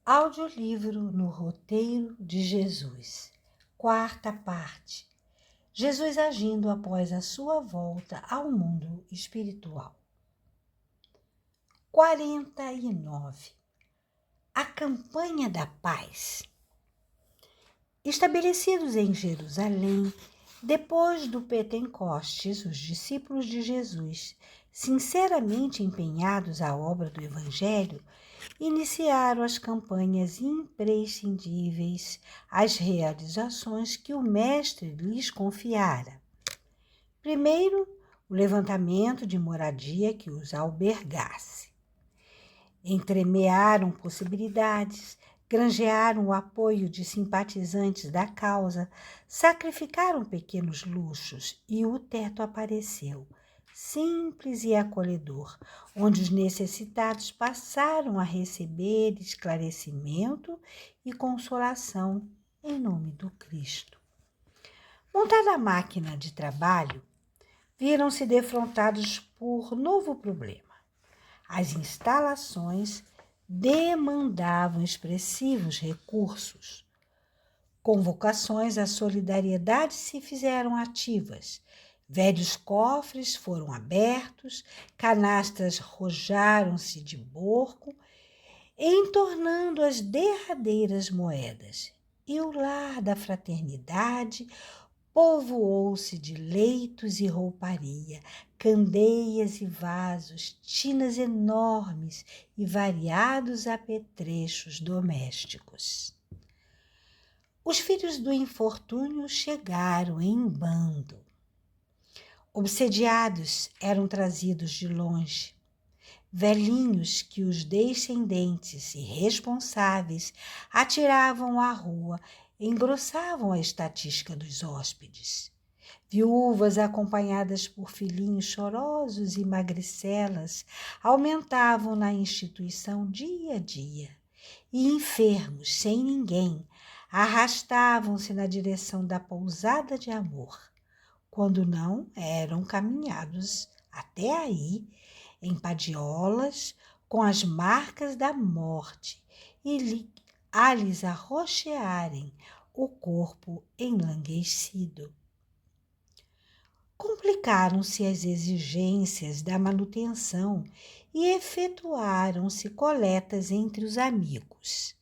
Audiolivro no roteiro de Jesus. Quarta parte. Jesus agindo após a sua volta ao mundo espiritual. 49. A campanha da paz. Estabelecidos em Jerusalém, depois do Pentecostes, os discípulos de Jesus, sinceramente empenhados à obra do Evangelho, iniciaram as campanhas imprescindíveis às realizações que o Mestre lhes confiara. Primeiro, o levantamento de moradia que os albergasse. Entremearam possibilidades, granjearam o apoio de simpatizantes da causa, sacrificaram pequenos luxos e o teto apareceu, simples e acolhedor, onde os necessitados passaram a receber esclarecimento e consolação em nome do Cristo. Montada a máquina de trabalho, viram-se defrontados por novo problema. As instalações demandavam expressivos recursos. Convocações à solidariedade se fizeram ativas. Velhos cofres foram abertos, canastras rojaram-se de borco, entornando as derradeiras moedas. E o lar da fraternidade povoou-se de leitos e rouparia, candeias e vasos, tinas enormes e variados apetrechos domésticos. Os filhos do infortúnio chegaram em bando. Obsediados eram trazidos de longe. Velhinhos que os descendentes irresponsáveis atiravam à rua engrossavam a estatística dos hóspedes. Viúvas acompanhadas por filhinhos chorosos e magricelas aumentavam na instituição dia a dia. E enfermos, sem ninguém, arrastavam-se na direção da pousada de amor, quando não eram caminhados até aí em padiolas com as marcas da morte e a lhes arroxearem o corpo enlanguescido. Complicaram-se as exigências da manutenção e efetuaram-se coletas entre os amigos.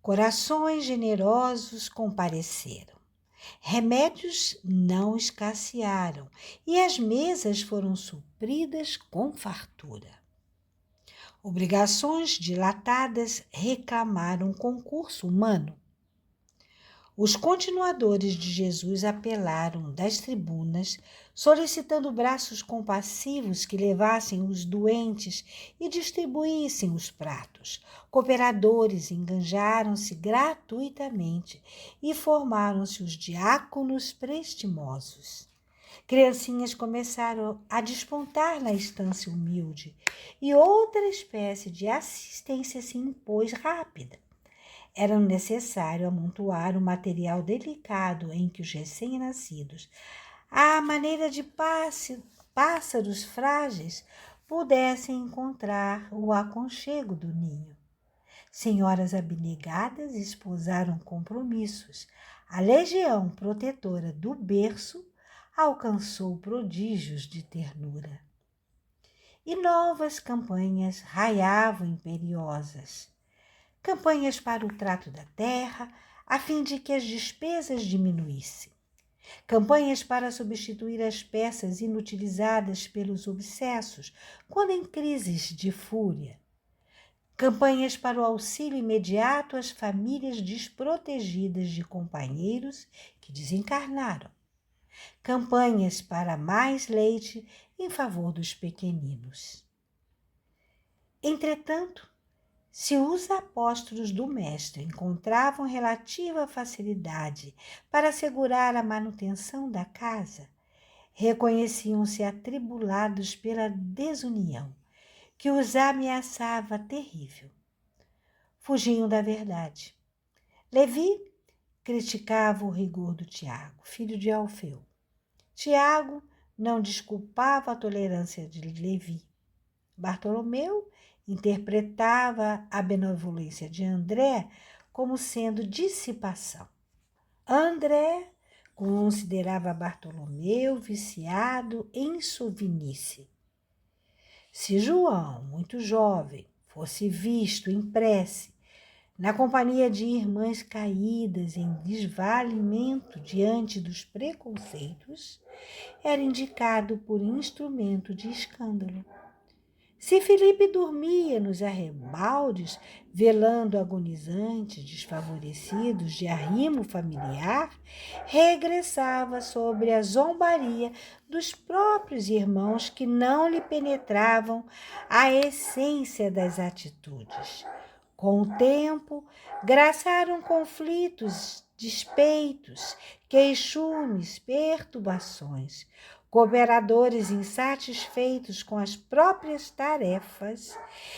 Corações generosos compareceram. Remédios não escassearam e as mesas foram supridas com fartura. Obrigações dilatadas reclamaram concurso humano. Os continuadores de Jesus apelaram das tribunas, solicitando braços compassivos que levassem os doentes e distribuíssem os pratos. Cooperadores enganjaram-se gratuitamente e formaram-se os diáconos prestimosos. Criancinhas começaram a despontar na estância humilde e outra espécie de assistência se impôs rápida. Era necessário amontoar o material delicado em que os recém-nascidos, à maneira de pássaros frágeis, pudessem encontrar o aconchego do ninho. Senhoras abnegadas esposaram compromissos. A legião protetora do berço alcançou prodígios de ternura. E novas campanhas raiavam imperiosas. Campanhas para o trato da terra, a fim de que as despesas diminuíssem. Campanhas para substituir as peças inutilizadas pelos obsessos, quando em crises de fúria. Campanhas para o auxílio imediato às famílias desprotegidas de companheiros que desencarnaram. Campanhas para mais leite em favor dos pequeninos. Entretanto, se os apóstolos do Mestre encontravam relativa facilidade para assegurar a manutenção da casa, reconheciam-se atribulados pela desunião, que os ameaçava terrível. Fugiam da verdade. Levi criticava o rigor do Tiago, filho de Alfeu. Tiago não desculpava a tolerância de Levi. Bartolomeu interpretava a benevolência de André como sendo dissipação. André considerava Bartolomeu viciado em suvinice. Se João, muito jovem, fosse visto em prece, na companhia de irmãs caídas em desvalimento diante dos preconceitos, era indicado por instrumento de escândalo. Se Filipe dormia nos arrebaldes, velando agonizantes desfavorecidos de arrimo familiar, regressava sobre a zombaria dos próprios irmãos que não lhe penetravam a essência das atitudes. Com o tempo, graçaram conflitos, despeitos, queixumes, perturbações. Cooperadores insatisfeitos com as próprias tarefas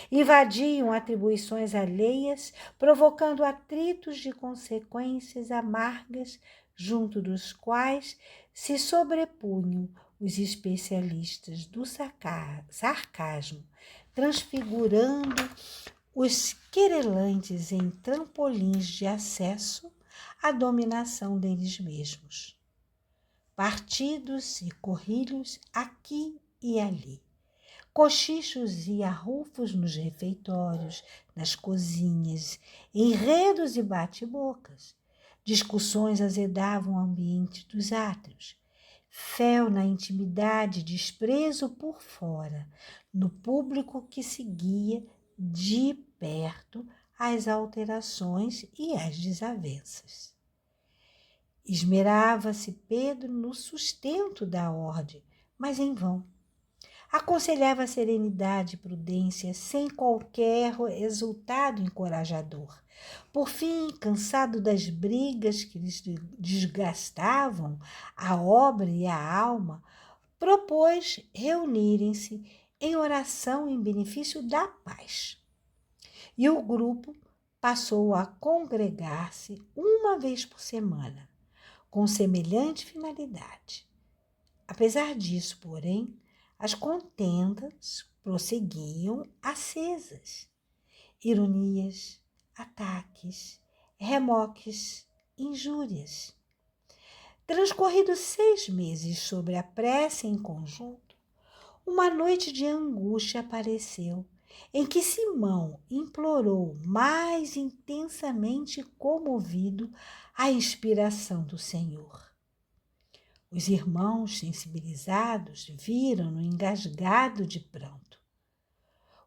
invadiam atribuições alheias, provocando atritos de consequências amargas, junto dos quais se sobrepunham os especialistas do sarcasmo, transfigurando os querelantes em trampolins de acesso à dominação deles mesmos. Partidos e corrilhos aqui e ali, cochichos e arrufos nos refeitórios, nas cozinhas, enredos e bate-bocas. Discussões azedavam o ambiente dos átrios. Fel na intimidade, desprezo por fora, no público que seguia de perto as alterações e as desavenças. Esmerava-se Pedro no sustento da ordem, mas em vão. Aconselhava serenidade e prudência sem qualquer resultado encorajador. Por fim, cansado das brigas que lhes desgastavam a obra e a alma, propôs reunirem-se em oração em benefício da paz. E o grupo passou a congregar-se uma vez por semana, com semelhante finalidade. Apesar disso, porém, as contendas prosseguiam acesas. Ironias, ataques, remoques, injúrias. Transcorridos 6 meses sobre a prece em conjunto, uma noite de angústia apareceu, em que Simão implorou mais intensamente comovido a inspiração do Senhor. Os irmãos sensibilizados viram-no engasgado de pranto.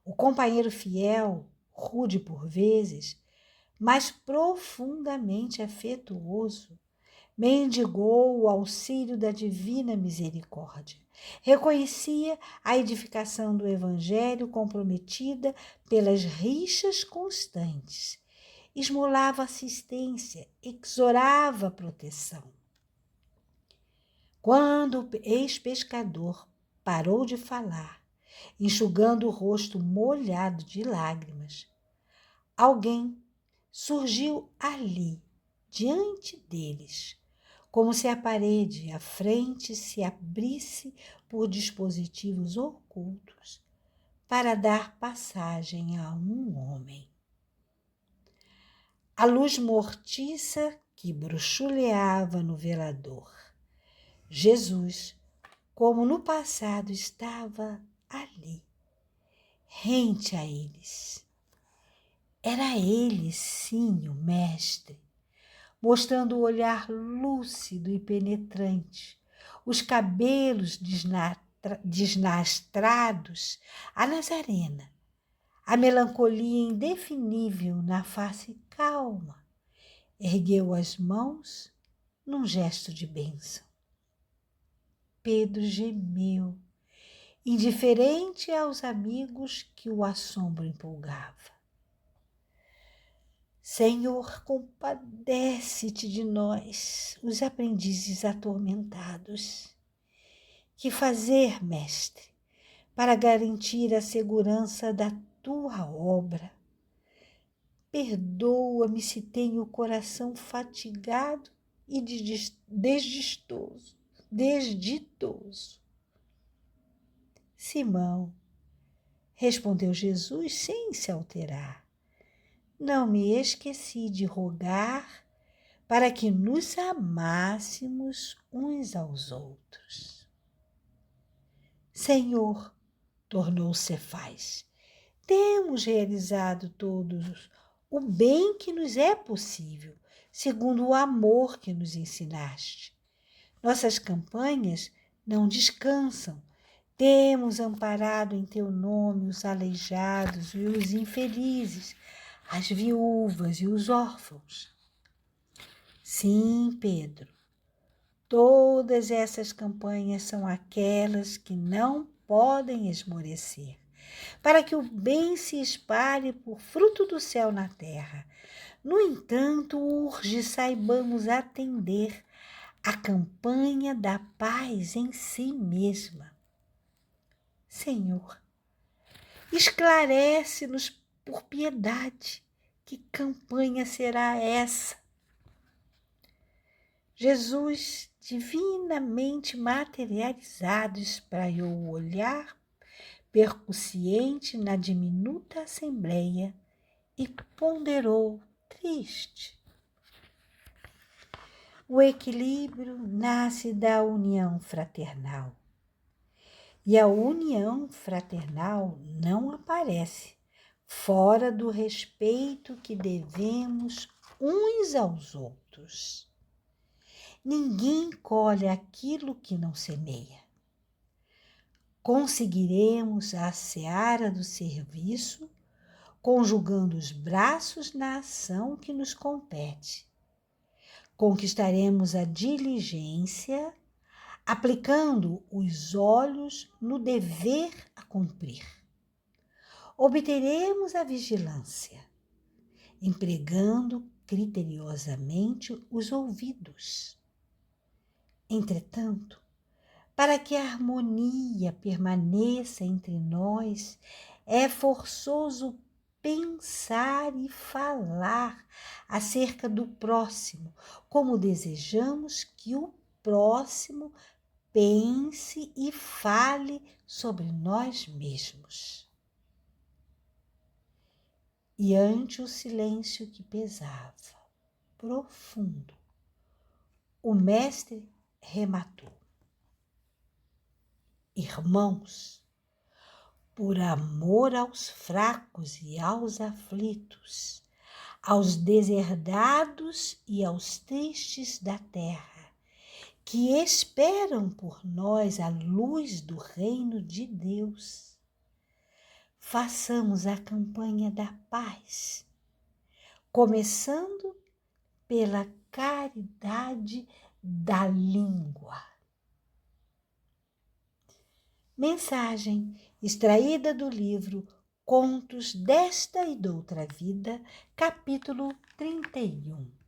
O companheiro fiel, rude por vezes, mas profundamente afetuoso, mendigou o auxílio da divina misericórdia. Reconhecia a edificação do evangelho comprometida pelas rixas constantes. Esmolava assistência, exorava proteção. Quando o ex-pescador parou de falar, enxugando o rosto molhado de lágrimas, alguém surgiu ali, diante deles, como se a parede à frente se abrisse por dispositivos ocultos para dar passagem a um homem. A luz mortiça que bruxuleava no velador. Jesus, como no passado, estava ali, rente a eles. Era ele, sim, o mestre, mostrando o olhar lúcido e penetrante, os cabelos desnastrados, a nazarena, a melancolia indefinível na face calma. Ergueu as mãos num gesto de bênção. Pedro gemeu, indiferente aos amigos que o assombro empolgava. Senhor, compadece-te de nós, os aprendizes atormentados. Que fazer, mestre, para garantir a segurança da tua obra? Perdoa-me se tenho o coração fatigado e desditoso. Simão, Respondeu Jesus sem se alterar. Não me esqueci de rogar para que nos amássemos uns aos outros. Senhor, tornou Cefás, temos realizado todos o bem que nos é possível, segundo o amor que nos ensinaste. Nossas campanhas não descansam. Temos amparado em teu nome os aleijados e os infelizes, as viúvas e os órfãos. Sim, Pedro, todas essas campanhas são aquelas que não podem esmorecer, para que o bem se espalhe por fruto do céu na terra. No entanto, urge saibamos atender a campanha da paz em si mesma. Senhor, esclarece-nos por piedade que campanha será essa. Jesus, divinamente materializado, espraiou o olhar percussiente na diminuta assembleia e ponderou, triste. O equilíbrio nasce da união fraternal. E a união fraternal não aparece fora do respeito que devemos uns aos outros. Ninguém colhe aquilo que não semeia. Conseguiremos a seara do serviço, conjugando os braços na ação que nos compete. Conquistaremos a diligência, aplicando os olhos no dever a cumprir. Obteremos a vigilância, empregando criteriosamente os ouvidos. Entretanto, para que a harmonia permaneça entre nós, é forçoso pensar e falar acerca do próximo, como desejamos que o próximo pense e fale sobre nós mesmos. E ante o silêncio que pesava, profundo, o mestre rematou. Irmãos, por amor aos fracos e aos aflitos, aos deserdados e aos tristes da terra, que esperam por nós a luz do reino de Deus, façamos a campanha da paz, começando pela caridade da língua. Mensagem extraída do livro Contos desta e d'Outra Vida, capítulo 31.